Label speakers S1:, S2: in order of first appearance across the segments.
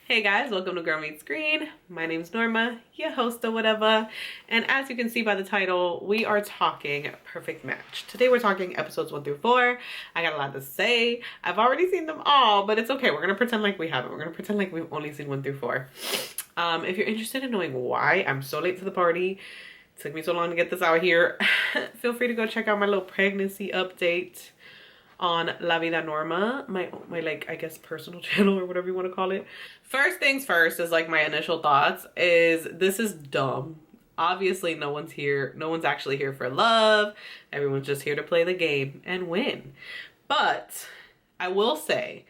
S1: Hey guys, welcome to Girl Meets Green. My name's Norma, your host or whatever. And as you can see by the title, we are talking Perfect Match. Today we're talking episodes 1 through 4. I got a lot to say. I've already seen them all, but it's okay. We're gonna pretend like we haven't. We're gonna pretend like we've only seen 1 through 4. If you're interested in knowing why I'm so late to the party, it took me so long to get this out here, feel free to go check out my little pregnancy update on La Vida Norma, my like, I guess, personal channel or whatever you want to call it. First things first is like my initial thoughts is this is dumb. Obviously no one's here. No one's actually here for love. Everyone's just here to play the game and win. But I will say,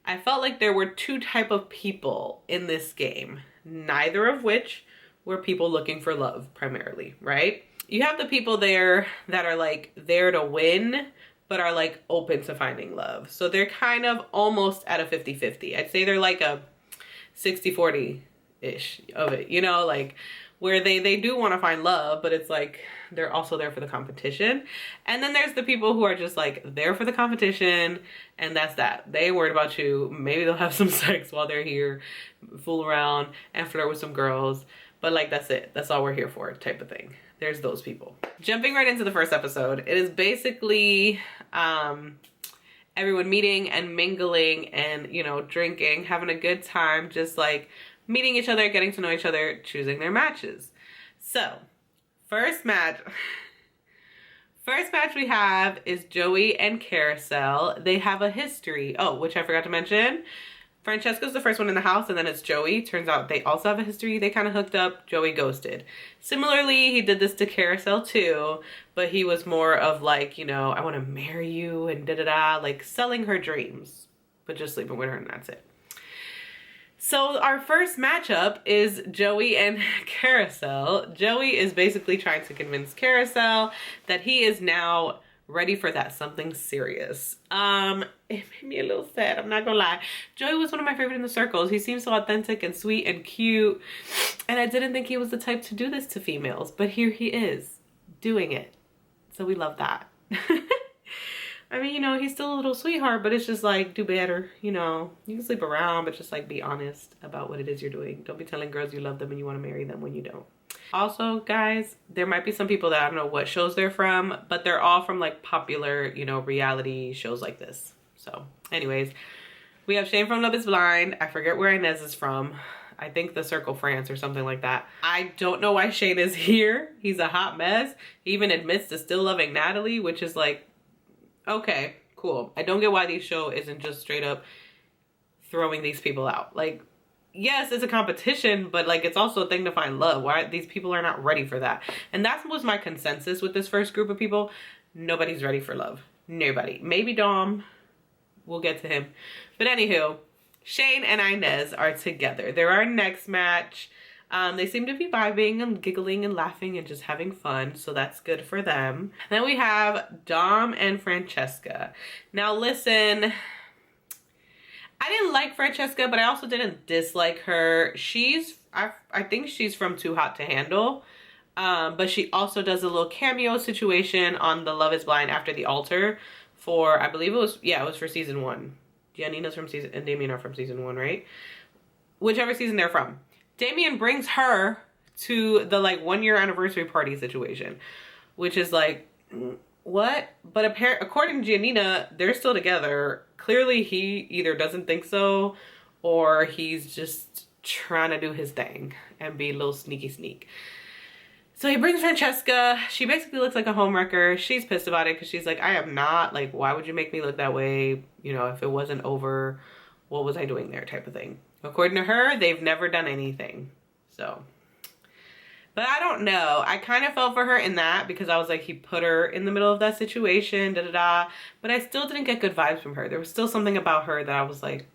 S1: I felt like there were two type of people in this game, neither of which were people looking for love primarily, right? You have the people there that are like there to win, but are like open to finding love. So they're kind of almost at a 50-50. I'd say they're like a 60-40-ish of it, you know, like where they do want to find love, but it's like they're also there for the competition. And then there's the people who are just like there for the competition, and that's that. They ain't worried about you. Maybe they'll have some sex while they're here, fool around and flirt with some girls, but like that's it. That's all we're here for, type of thing. There's those people. Jumping right into the first episode, it is basically everyone meeting and mingling and, you know, drinking, having a good time, just like meeting each other, getting to know each other, choosing their matches. So, first match we have is Joey and Carousel. They have a history. Oh, which I forgot to mention. Francesca's the first one in the house, and then it's Joey. Turns out they also have a history. They kind of hooked up. Joey ghosted. Similarly, he did this to Carousel too, but he was more of like, you know, I want to marry you and da-da-da, like selling her dreams, but just sleeping with her and that's it. So our first matchup is Joey and Carousel. Joey is basically trying to convince Carousel that he is now ready for that something serious. It made me a little sad, I'm not gonna lie. Joey was one of my favorite in the circles. He seems so authentic and sweet and cute, and I didn't think he was the type to do this to females, but here he is doing it, so we love that. I mean, you know, he's still a little sweetheart, but it's just like, do better, you know. You can sleep around, but just like be honest about what it is you're doing. Don't be telling girls you love them and you want to marry them when you don't. Also, guys, there might be some people that I don't know what shows they're from, but they're all from like popular, you know, reality shows like this. So anyways, we have Shane from Love is Blind. I forget where Inez is from. I think the Circle France or something like that. I don't know why Shane is here. He's a hot mess. He even admits to still loving Natalie, which is like, okay, cool. I don't get why this show isn't just straight up throwing these people out. Like, yes, it's a competition, but like it's also a thing to find love. Why these people are not ready for that. And that was my consensus with this first group of people. Nobody's ready for love. Nobody. Maybe Dom. We'll get to him. But anywho, Shane and Inez are together. They're our next match. They seem to be vibing and giggling and laughing and just having fun, so that's good for them. Then we have Dom and Francesca. Now listen, I didn't like Francesca, but I also didn't dislike her. I think she's from Too Hot to Handle, but she also does a little cameo situation on the Love is Blind After the Altar for, I believe it was for season 1. Giannina's from season, and Damien are from season 1, right? Whichever season they're from. Damien brings her to the like 1-year anniversary party situation, which is like, what? But according to Giannina, they're still together. Clearly he either doesn't think so or he's just trying to do his thing and be a little sneaky sneak. So he brings Francesca. She basically looks like a homewrecker. She's pissed about it because she's like, I am not. Like, why would you make me look that way? You know, if it wasn't over, what was I doing there, type of thing. According to her, they've never done anything. So, but I don't know. I kind of felt for her in that because I was like, he put her in the middle of that situation, da-da-da. But I still didn't get good vibes from her. There was still something about her that I was like,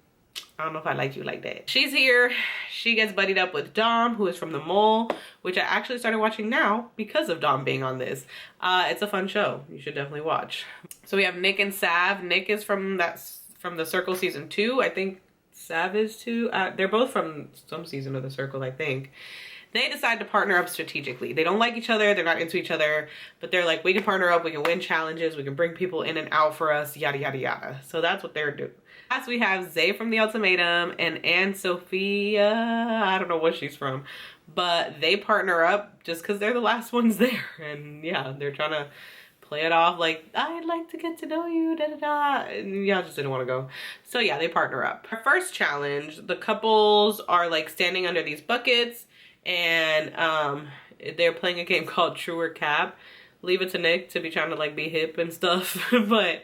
S1: I don't know if I like you like that. She's here. She gets buddied up with Dom, who is from The Mole, which I actually started watching now because of Dom being on this. It's a fun show. You should definitely watch. So we have Nick and Sav. Nick is from the Circle season 2. I think Sav is too. They're both from some season of the Circle, I think. They decide to partner up strategically. They don't like each other. They're not into each other, but they're like, we can partner up. We can win challenges. We can bring people in and out for us, yada, yada, yada. So that's what they're doing. Last we have Zay from The Ultimatum and Anne Sophia. I don't know what she's from, but they partner up just because they're the last ones there. And yeah, they're trying to play it off like, I'd like to get to know you, da da da. And y'all just didn't want to go. So yeah, they partner up. Our first challenge, the couples are like standing under these buckets and they're playing a game called True or Cap. Leave it to Nick to be trying to like be hip and stuff, but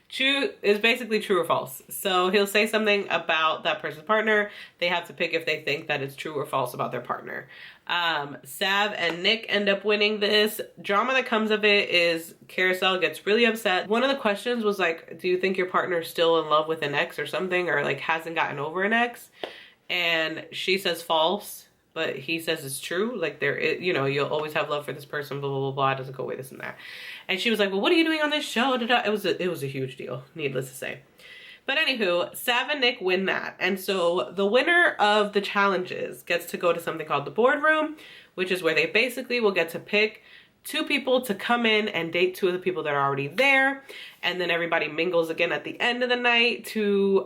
S1: true is basically true or false. So he'll say something about that person's partner. They have to pick if they think that it's true or false about their partner. Sav and Nick end up winning this. Drama that comes of it is Carousel gets really upset. One of the questions was like, do you think your partner's still in love with an ex or something, or like hasn't gotten over an ex? And she says false, but he says it's true. Like there is, you know, you'll always have love for this person, blah, blah, blah, blah. It doesn't go away, this and that. And she was like, well, what are you doing on this show? It was a huge deal, needless to say. But anywho, Sav and Nick win that. And so the winner of the challenges gets to go to something called the boardroom, which is where they basically will get to pick 2 people to come in and date 2 of the people that are already there. And then everybody mingles again at the end of the night to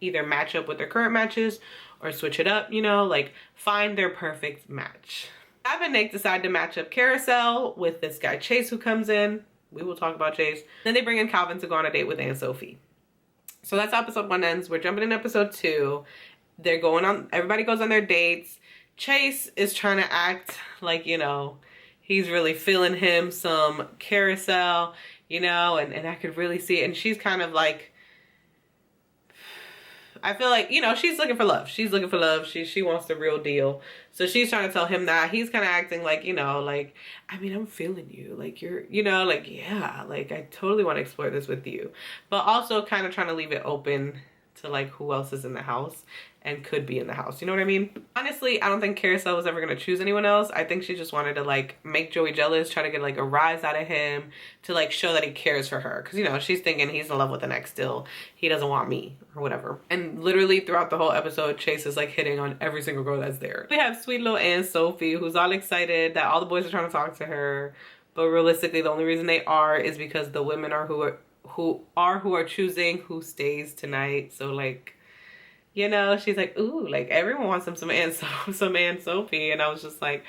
S1: either match up with their current matches or switch it up, you know, like find their perfect match. Sav and Nick decide to match up Carousel with this guy Chase who comes in. We will talk about Chase. Then they bring in Calvin to go on a date with Anne Sophie. So that's how episode 1 ends. We're jumping in episode 2. They're going on, everybody goes on their dates. Chase is trying to act like, you know, he's really feeling him some Carousel, you know, and I could really see it. And she's kind of like, I feel like, you know, she's looking for love. She's looking for love. She wants the real deal. So she's trying to tell him that. He's kind of acting like, you know, like, I mean, I'm feeling you. Like, you're, you know, like, yeah, like, I totally want to explore this with you. But also kind of trying to leave it open to, like, who else is in the house and could be in the house. You know what I mean? Honestly, I don't think Carousel was ever going to choose anyone else. I think she just wanted to, like, make Joey jealous, try to get, like, a rise out of him to, like, show that he cares for her. Because, you know, she's thinking he's in love with an ex still. He doesn't want me or whatever. And literally throughout the whole episode, Chase is, like, hitting on every single girl that's there. We have sweet little Anne Sophie, who's all excited that all the boys are trying to talk to her. But realistically, the only reason they are is because the women are who are choosing who stays tonight. So, like, you know, she's like, ooh, like everyone wants some Anne Sophie. And I was just like,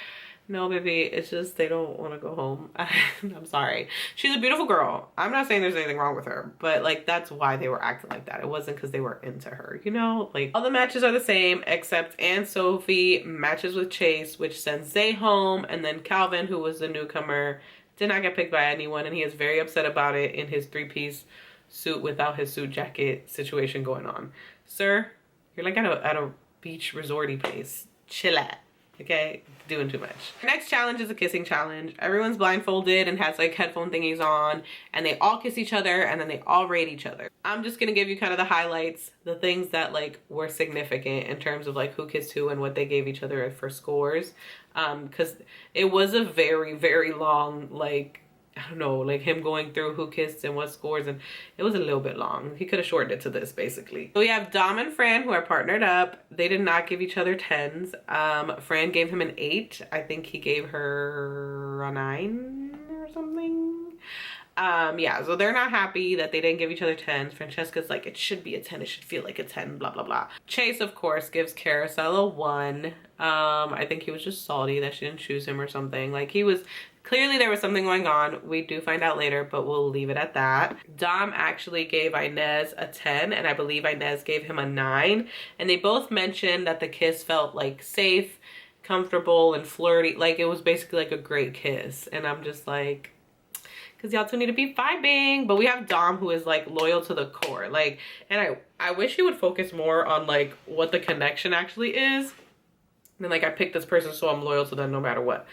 S1: no, baby, it's just they don't want to go home. I'm sorry. She's a beautiful girl. I'm not saying there's anything wrong with her, but like that's why they were acting like that. It wasn't because they were into her, you know? Like all the matches are the same except Anne Sophie matches with Chase, which sends Zay home, and then Calvin, who was the newcomer, did not get picked by anyone, and he is very upset about it in his 3-piece suit without his suit jacket situation going on. Sir, you're like at a beach resorty place. Chill out, okay? Doing too much. The next challenge is a kissing challenge. Everyone's blindfolded and has like headphone thingies on, and they all kiss each other and then they all rate each other. I'm just gonna give you kind of the highlights, the things that like were significant in terms of like who kissed who and what they gave each other for scores. Because it was a very, very long, like, I don't know, like him going through who kissed and what scores, and it was a little bit long. He could have shortened it to this basically. So we have Dom and Fran who are partnered up. They did not give each other 10s. Fran gave him an 8. I think he gave her a 9 or something. Yeah, so they're not happy that they didn't give each other 10s. Francesca's like, it should be a 10, it should feel like a 10, blah blah blah. Chase, of course, gives Carousel a 1. I think he was just salty that she didn't choose him or something. Like he was, clearly there was something going on. We do find out later, but we'll leave it at that. Dom actually gave Inez a 10, and I believe Inez gave him a 9. And they both mentioned that the kiss felt like safe, comfortable, and flirty. Like it was basically like a great kiss. And I'm just like, because y'all two need to be vibing. But we have Dom, who is like loyal to the core. Like, and I wish he would focus more on like what the connection actually is. And like, I picked this person, so I'm loyal to them no matter what.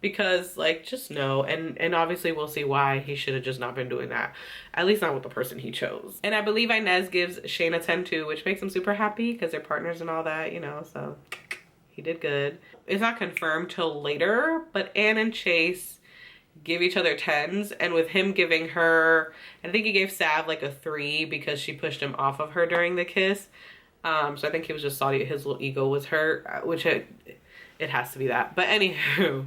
S1: Because like, just know, and obviously we'll see why he should have just not been doing that. At least not with the person he chose. And I believe Inez gives Shane a 10 too, which makes him super happy because they're partners and all that, you know, so he did good. It's not confirmed till later, but Anne and Chase give each other 10s, and with him giving her, I think he gave Sav like a 3 because she pushed him off of her during the kiss. So I think he was just salty his little ego was hurt, which it has to be that. But anywho,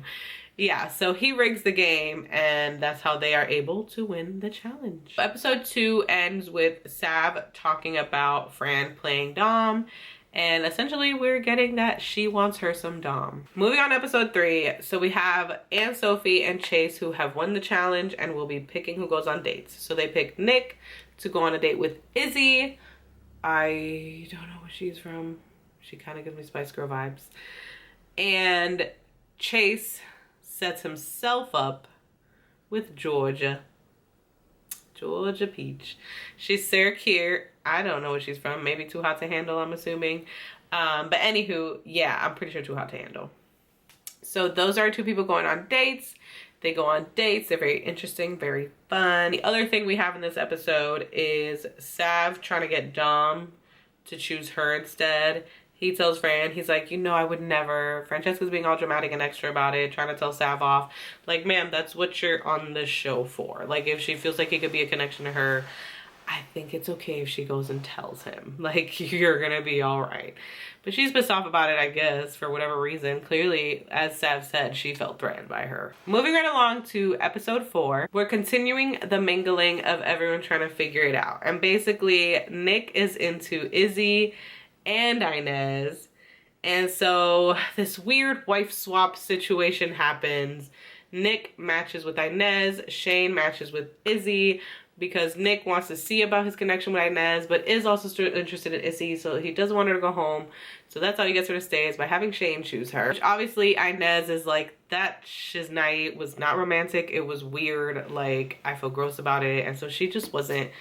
S1: Yeah, so he rigs the game, and that's how they are able to win the challenge. Episode 2 ends with Sav talking about Fran playing Dom, and essentially we're getting that she wants her some Dom. Moving on to episode 3, so we have Aunt Sophie and Chase who have won the challenge and will be picking who goes on dates. So they pick Nick to go on a date with Izzy. I don't know where she's from. She kind of gives me Spice Girl vibes. And Chase sets himself up with Georgia Peach. She's Sarah Keir. I don't know where she's from. Maybe Too Hot to Handle, I'm assuming. But anywho, yeah, I'm pretty sure Too Hot to Handle. So those are two people going on dates. They go on dates. They're very interesting, very fun. The other thing we have in this episode is Sav trying to get Dom to choose her instead. He tells Fran, he's like, you know, I would never. Francesca's being all dramatic and extra about it, trying to tell Sav off. Like, ma'am, that's what you're on this show for. Like, if she feels like it could be a connection to her, I think it's okay if she goes and tells him. Like, you're gonna be all right. But she's pissed off about it, I guess, for whatever reason. Clearly, as Sav said, she felt threatened by her. Moving right along to episode 4, we're continuing the mingling of everyone trying to figure it out. And basically, Nick is into Izzy and Inez, and so this weird wife swap situation happens. Nick matches with Inez, Shane matches with Izzy because Nick wants to see about his connection with Inez, but is also still interested in Izzy, so he doesn't want her to go home. So that's how he gets her to stay, is by having Shane choose her. Which obviously Inez is like, that shiz night was not romantic, it was weird, like I feel gross about it, and so she just wasn't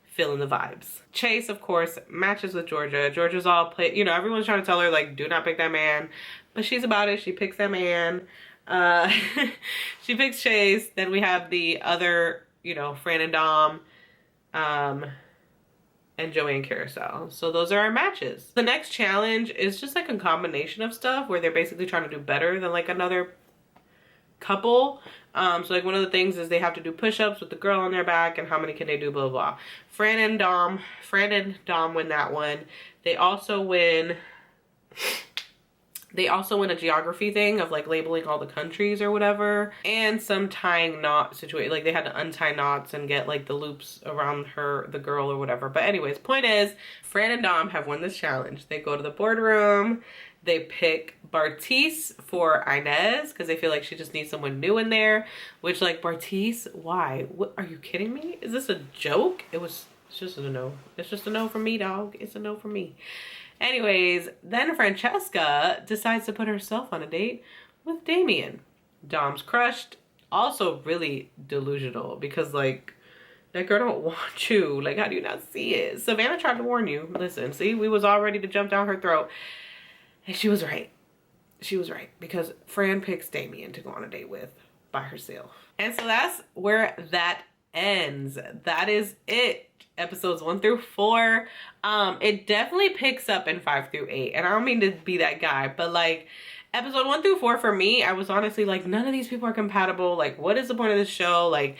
S1: feeling the vibes. Chase, of course, matches with Georgia. Georgia's all play, you know, everyone's trying to tell her, like, do not pick that man. But she's about it. She picks that man. She picks Chase. Then we have the other, you know, Fran and Dom, and Joey and Carousel. So those are our matches. The next challenge is just like a combination of stuff where they're basically trying to do better than like another couple. So like one of the things is they have to do push-ups with the girl on their back, and how many can they do, blah, blah, blah. Fran and Dom win that one. They also win a geography thing of like labeling all the countries or whatever, and some tying knot situation. Like they had to untie knots and get like the loops around the girl or whatever. But anyways, point is, Fran and Dom have won this challenge. They go to the boardroom. They pick Bartise for Inez because they feel like she just needs someone new in there. Which, like, Bartise, why? What, are you kidding me? Is this a joke? It's just a no. It's just a no from me, dog. It's a no from me. Anyways, then Francesca decides to put herself on a date with Damien. Dom's crushed. Also really delusional because, like, that girl don't want you. Like, how do you not see it? Savannah tried to warn you. Listen, see, we was all ready to jump down her throat. And she was right. She was right, because Fran picks Damien to go on a date with by herself. And so that's where that ends. That is it. Episodes 1 through 4. It definitely picks up in 5 through 8. And I don't mean to be that guy, but like episode 1 through 4 for me, I was honestly like, none of these people are compatible. Like, what is the point of this show? Like,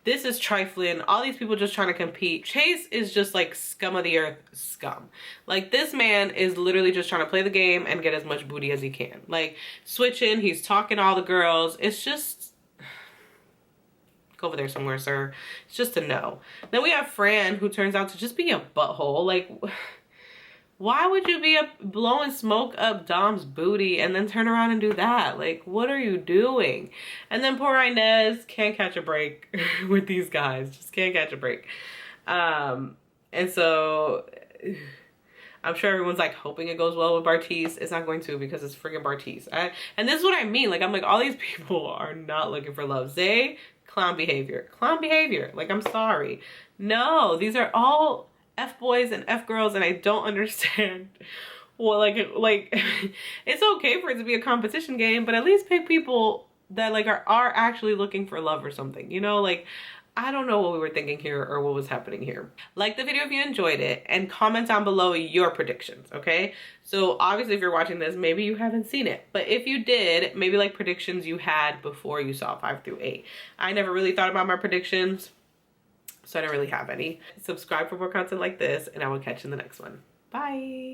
S1: this is trifling. All these people just trying to compete. Chase is just like scum of the earth scum. Like, this man is literally just trying to play the game and get as much booty as he can. Like, switching, he's talking to all the girls. It's just, go over there somewhere, sir. It's just a no. Then we have Fran, who turns out to just be a butthole. Like, why would you be blowing smoke up Dom's booty and then turn around and do that? Like, what are you doing? And then poor Inez can't catch a break with these guys. Just can't catch a break. And so I'm sure everyone's like hoping it goes well with Bartise. It's not going to, because it's friggin' Bartise. And this is what I mean. Like, I'm like, all these people are not looking for love. Zay, clown behavior. Clown behavior. Like, I'm sorry. No, these are all F-boys and F-girls, and I don't understand. Well, like it's okay for it to be a competition game, but at least pick people that like are actually looking for love or something, you know? Like, I don't know what we were thinking here or what was happening here. Like the video if you enjoyed it, and comment down below your predictions, okay? So obviously if you're watching this, maybe you haven't seen it, but if you did, maybe like predictions you had before you saw 5 through 8. I never really thought about my predictions, so I don't really have any. Subscribe for more content like this, and I will catch you in the next one. Bye.